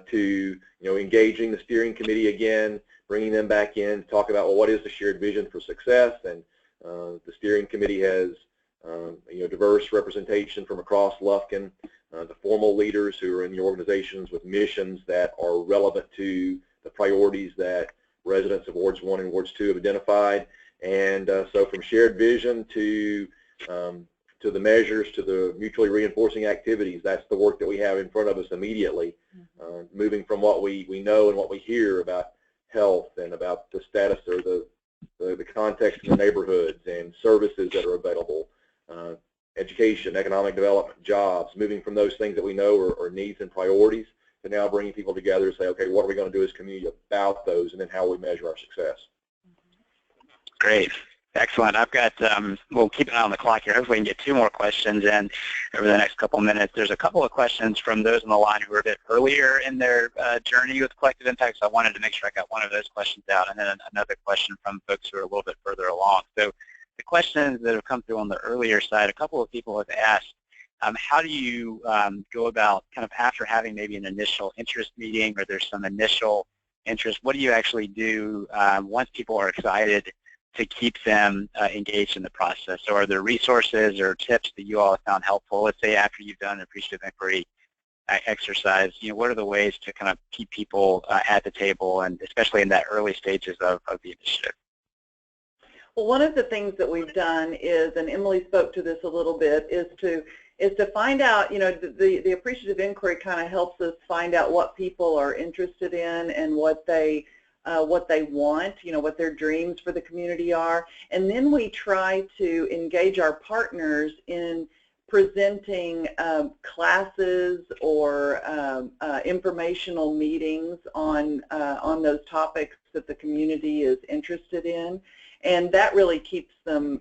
to engaging the steering committee again, bringing them back in to talk about, well, what is the shared vision for success? And the steering committee has diverse representation from across Lufkin, the formal leaders who are in the organizations with missions that are relevant to the priorities that residents of Wards 1 and Wards 2 have identified. And so from shared vision to the measures, to the mutually reinforcing activities, that's the work that we have in front of us immediately, moving from what we know and what we hear about health and about the status or the context in the neighborhoods and services that are available, education, economic development, jobs, moving from those things that we know are needs and priorities to now bringing people together and say, okay, what are we going to do as a community about those, and then how we measure our success. Great. Excellent. I've got, we'll keep an eye on the clock here. Hopefully we can get 2 more questions in over the next couple of minutes. There's a couple of questions from those on the line who are a bit earlier in their journey with collective impact, so I wanted to make sure I got one of those questions out, and then another question from folks who are a little bit further along. So the questions that have come through on the earlier side, a couple of people have asked, how do you go about kind of after having maybe an initial interest meeting, or there's some initial interest, what do you actually do once people are excited to keep them engaged in the process? So are there resources or tips that you all have found helpful? Let's say after you've done an appreciative inquiry exercise, what are the ways to kind of keep people at the table, and especially in that early stages of the initiative? Well, one of the things that we've done is, and Emily spoke to this a little bit, is to find out, the appreciative inquiry kind of helps us find out what people are interested in and what they want, what their dreams for the community are. And then we try to engage our partners in presenting classes or informational meetings on those topics that the community is interested in. And that really keeps them,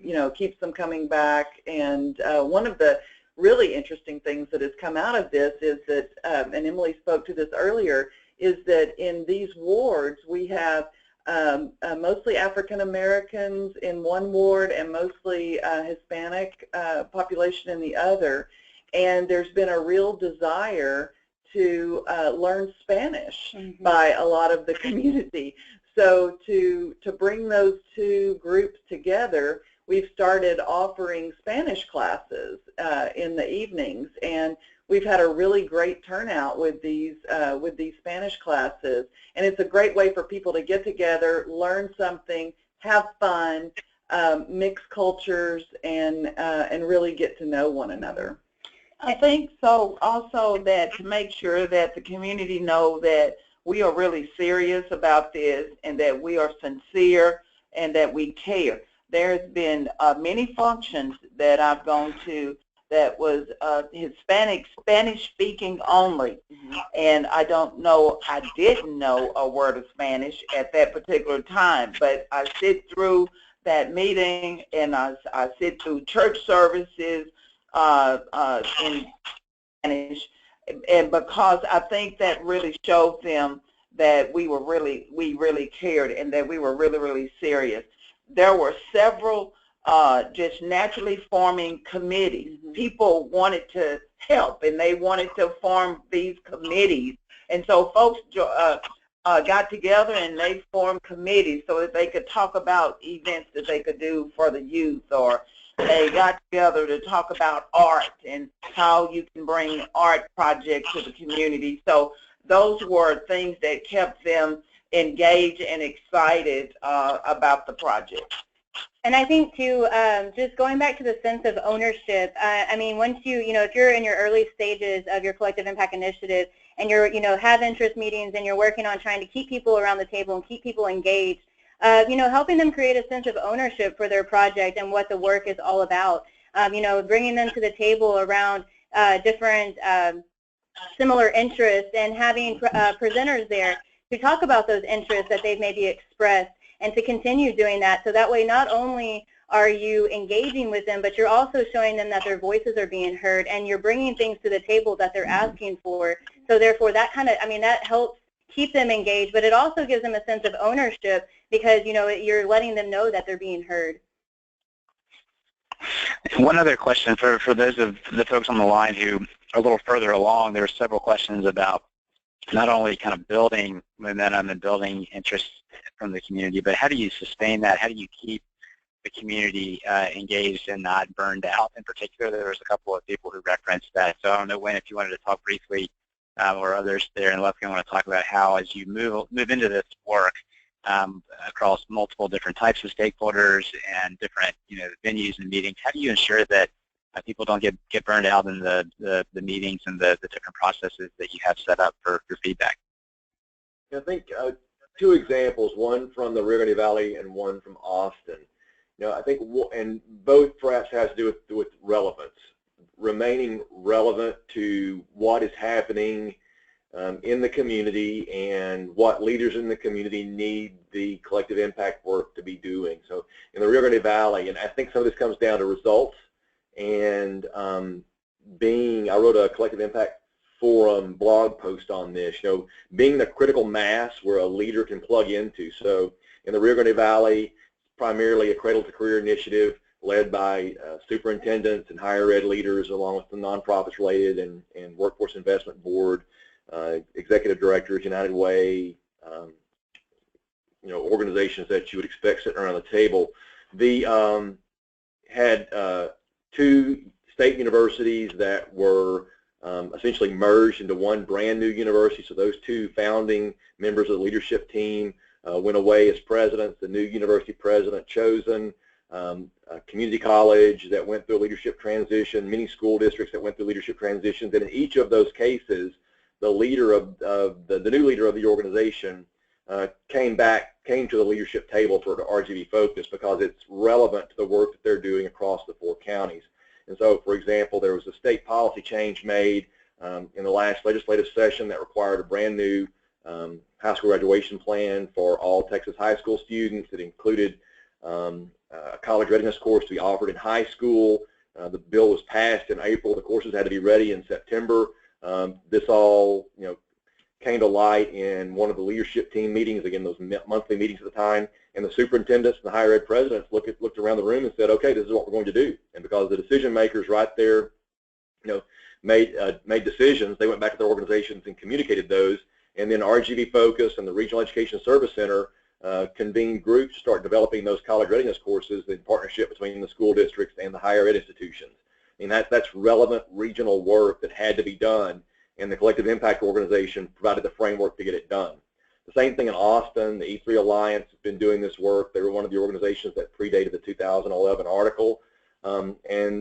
coming back. And one of the really interesting things that has come out of this is that, and Emily spoke to this earlier, is that in these wards we have mostly African Americans in one ward and mostly Hispanic population in the other. And there's been a real desire to learn Spanish by a lot of the community. So to bring those two groups together, we've started offering Spanish classes in the evenings, and we've had a really great turnout with these Spanish classes. And it's a great way for people to get together, learn something, have fun, mix cultures, and really get to know one another. I think so also, that to make sure that the community know that we are really serious about this and that we are sincere and that we care. There's been many functions that I've gone to that was Hispanic, Spanish-speaking only, and I didn't know a word of Spanish at that particular time, but I sit through that meeting and I sit through church services in Spanish, and because I think that really showed them that we really cared and that we were really serious. There were several just naturally forming committees. People wanted to help and they wanted to form these committees, and so folks got together and they formed committees so that they could talk about events that they could do for the youth, or they got together to talk about art and how you can bring art projects to the community. So those were things that kept them engaged and excited about the project. And I think too, just going back to the sense of ownership, I mean, once if you're in your early stages of your collective impact initiative and you're, have interest meetings and you're working on trying to keep people around the table and keep people engaged, helping them create a sense of ownership for their project and what the work is all about, bringing them to the table around different similar interests and having presenters there to talk about those interests that they've maybe expressed, and to continue doing that. So that way not only are you engaging with them, but you're also showing them that their voices are being heard, and you're bringing things to the table that they're asking for. So therefore that that helps keep them engaged, but it also gives them a sense of ownership because, you're letting them know that they're being heard. One other question for those of the folks on the line who are a little further along. There were several questions about not only kind of building momentum and building interest from the community, but how do you sustain that? How do you keep the community engaged and not burned out? In particular, there was a couple of people who referenced that. So I don't know, Wayne, if you wanted to talk briefly, or others there in Lufkin want to talk about how, as you move into this work across multiple different types of stakeholders and different venues and meetings, how do you ensure that people don't get burned out in the meetings and the different processes that you have set up for feedback? I think two examples, one from the Rio Grande Valley and one from Austin. I think, and both perhaps has to do with relevance, remaining relevant to what is happening in the community and what leaders in the community need the collective impact work to be doing. So in the Rio Grande Valley, and I think some of this comes down to results, and I wrote a collective impact forum blog post on this, being the critical mass where a leader can plug into. So in the Rio Grande Valley, primarily a cradle to career initiative led by superintendents and higher ed leaders, along with the nonprofits related and workforce investment board, executive directors, United Way, organizations that you would expect sitting around the table. The had 2 state universities that were essentially merged into one brand new university. So those 2 founding members of the leadership team went away as presidents. The new university president chosen, a community college that went through a leadership transition, many school districts that went through leadership transitions, and in each of those cases, the leader of the new leader of the organization came to the leadership table for the RGV focus because it's relevant to the work that they're doing across the 4 counties. And so, for example, there was a state policy change made in the last legislative session that required a brand new high school graduation plan for all Texas high school students. It included a college readiness course to be offered in high school. The bill was passed in April. The courses had to be ready in September. This all, came to light in one of the leadership team meetings, again, those monthly meetings at the time, and the superintendents and the higher ed presidents looked around the room and said, okay, this is what we're going to do. And because the decision makers right there, made decisions, they went back to their organizations and communicated those, and then RGV Focus and the Regional Education Service Center convened groups to start developing those college readiness courses in partnership between the school districts and the higher ed institutions. And that's relevant regional work that had to be done, and the Collective Impact Organization provided the framework to get it done. The same thing in Austin. The E3 Alliance has been doing this work. They were one of the organizations that predated the 2011 article, and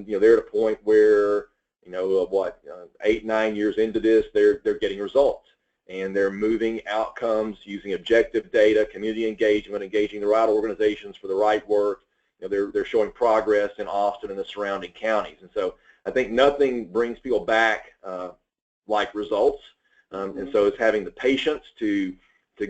they're at a point where 8, 9 years into this, they're getting results, and they're moving outcomes using objective data, community engagement, engaging the right organizations for the right work. They're showing progress in Austin and the surrounding counties, and so I think nothing brings people back like results, and so it's having the patience to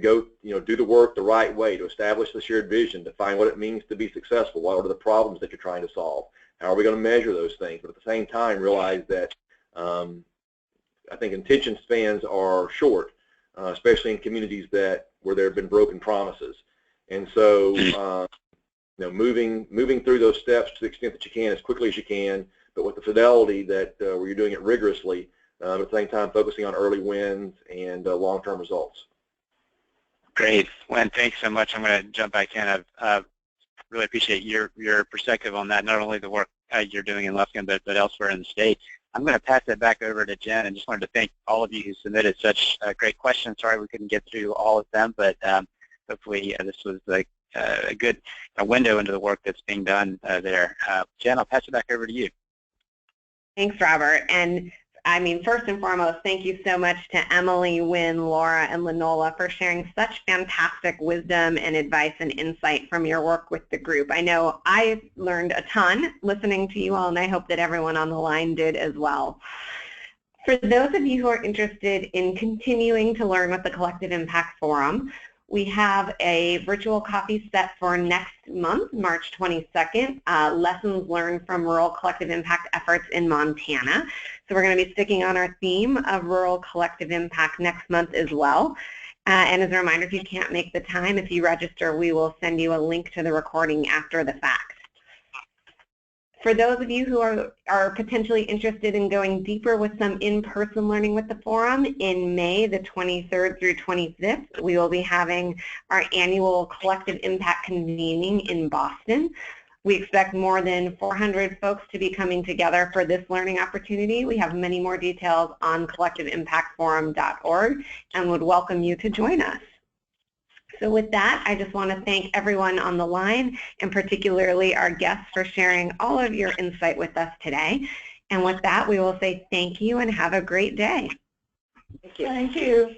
go, do the work the right way, to establish the shared vision, to find what it means to be successful, what are the problems that you're trying to solve, how are we going to measure those things, but at the same time realize that I think attention spans are short, especially in communities where there have been broken promises, and so moving through those steps to the extent that you can as quickly as you can, but with the fidelity that where you're doing it rigorously, at the same time focusing on early wins and long-term results. Great. Wen, thanks so much. I'm going to jump back in. I really appreciate your perspective on that, not only the work you're doing in Lufkin, but elsewhere in the state. I'm going to pass that back over to Jen, and just wanted to thank all of you who submitted such great questions. Sorry we couldn't get through all of them, but hopefully this was a good window into the work that's being done there. Jen, I'll pass it back over to you. Thanks, Robert. And first and foremost, thank you so much to Emily, Wynn, Laura, and Lenola for sharing such fantastic wisdom and advice and insight from your work with the group. I know I learned a ton listening to you all, and I hope that everyone on the line did as well. For those of you who are interested in continuing to learn with the Collective Impact Forum, we have a virtual coffee set for next month, March 22nd, lessons learned from rural collective impact efforts in Montana. So we're going to be sticking on our theme of rural collective impact next month as well. And as a reminder, if you can't make the time, if you register, we will send you a link to the recording after the fact. For those of you who are potentially interested in going deeper with some in-person learning with the forum, in May the 23rd through 25th, we will be having our annual Collective Impact convening in Boston. We expect more than 400 folks to be coming together for this learning opportunity. We have many more details on collectiveimpactforum.org and would welcome you to join us. So with that, I just want to thank everyone on the line, and particularly our guests, for sharing all of your insight with us today. And with that, we will say thank you and have a great day. Thank you. Thank you.